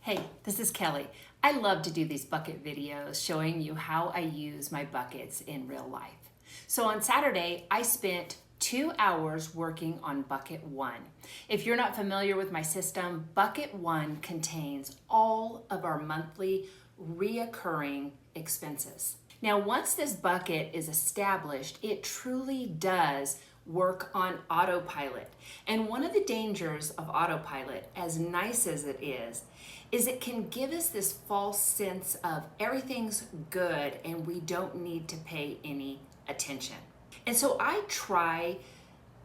Hey, this is Kelly. I love to do these bucket videos showing you how I use my buckets in real life. So on Saturday, I spent 2 hours working on bucket 1. If you're not familiar with my system, bucket 1 contains all of our monthly reoccurring expenses. Now, once this bucket is established, it truly does work on autopilot. And one of the dangers of autopilot, as nice as it is it can give us this false sense of everything's good and we don't need to pay any attention. And so I try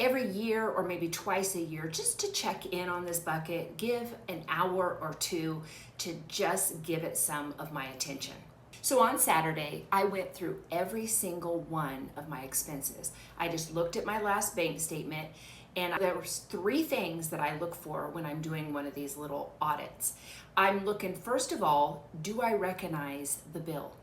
every year or maybe twice a year just to check in on this bucket, give an hour or two to just give it some of my attention. So on Saturday, I went through every single one of my expenses. I just looked at my last bank statement, and there was 3 things that I look for when I'm doing one of these little audits. I'm looking, first of all, do I recognize the bill?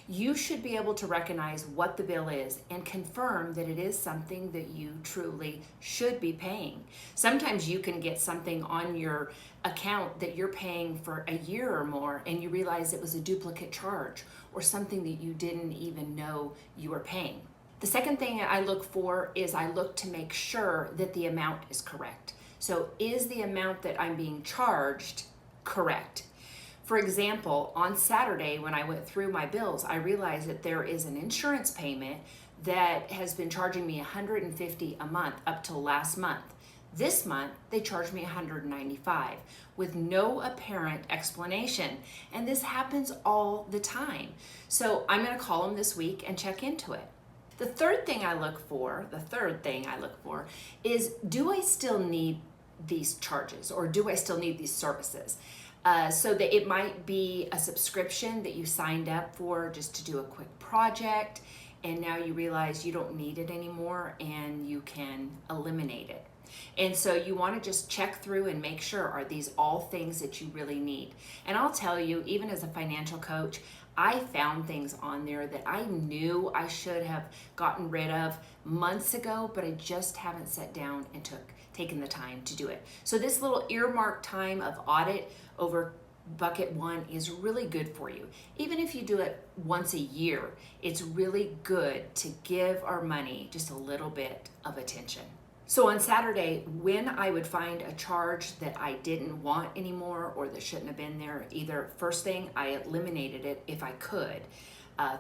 You should be able to recognize what the bill is and confirm that it is something that you truly should be paying. Sometimes you can get something on your account that you're paying for a year or more and you realize it was a duplicate charge or something that you didn't even know you were paying. The second thing I look for is I look to make sure that the amount is correct. So is the amount that I'm being charged correct? For example, on Saturday when I went through my bills, I realized that there is an insurance payment that has been charging me $150 a month up till last month. This month, they charged me $195 with no apparent explanation. And this happens all the time. So I'm gonna call them this week and check into it. The third thing I look for is, do I still need these charges or do I still need these services? So that it might be a subscription that you signed up for just to do a quick project and now you realize you don't need it anymore and you can eliminate it. And so you want to just check through and make sure, are these all things that you really need? And I'll tell you, even as a financial coach, I found things on there that I knew I should have gotten rid of months ago, but I just haven't sat down and taken the time to do it. So this little earmarked time of audit over bucket 1 is really good for you. Even if you do it once a year, it's really good to give our money just a little bit of attention. So on Saturday, when I would find a charge that I didn't want anymore or that shouldn't have been there, either first thing, I eliminated it if I could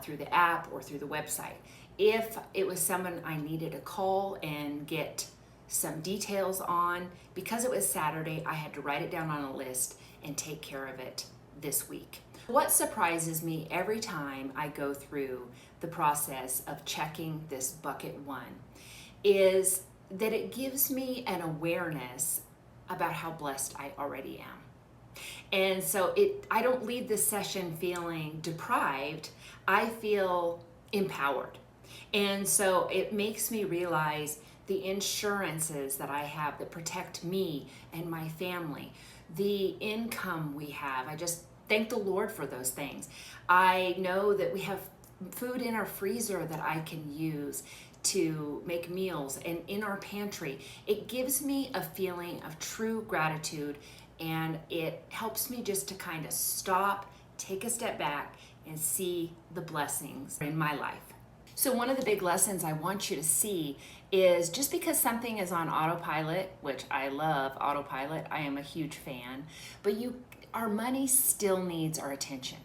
through the app or through the website. If it was someone I needed to call and get some details on, because it was Saturday, I had to write it down on a list and take care of it this week. What surprises me every time I go through the process of checking this bucket 1 is that it gives me an awareness about how blessed I already am. And so I don't leave this session feeling deprived, I feel empowered. And so it makes me realize the insurances that I have that protect me and my family, the income we have. I just thank the Lord for those things. I know that we have food in our freezer that I can use to make meals and in our pantry. It gives me a feeling of true gratitude and it helps me just to kind of stop, take a step back and see the blessings in my life. So one of the big lessons I want you to see is just because something is on autopilot, which I love autopilot, I am a huge fan, but our money still needs our attention.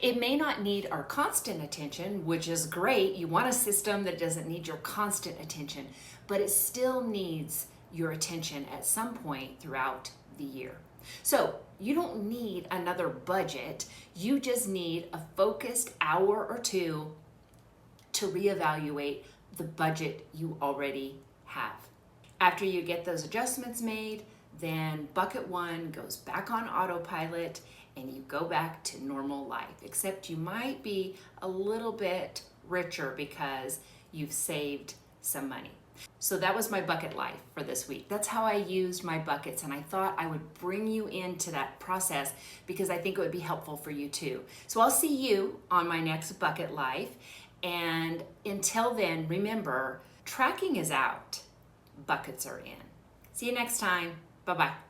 It may not need our constant attention, which is great. You want a system that doesn't need your constant attention, but it still needs your attention at some point throughout the year. So you don't need another budget. You just need a focused hour or 2 to reevaluate the budget you already have. After you get those adjustments made, then bucket 1 goes back on autopilot and you go back to normal life, except you might be a little bit richer because you've saved some money. So that was my bucket life for this week. That's how I used my buckets, and I thought I would bring you into that process because I think it would be helpful for you too. So I'll see you on my next bucket life, and until then, remember, tracking is out, buckets are in. See you next time. Bye-bye.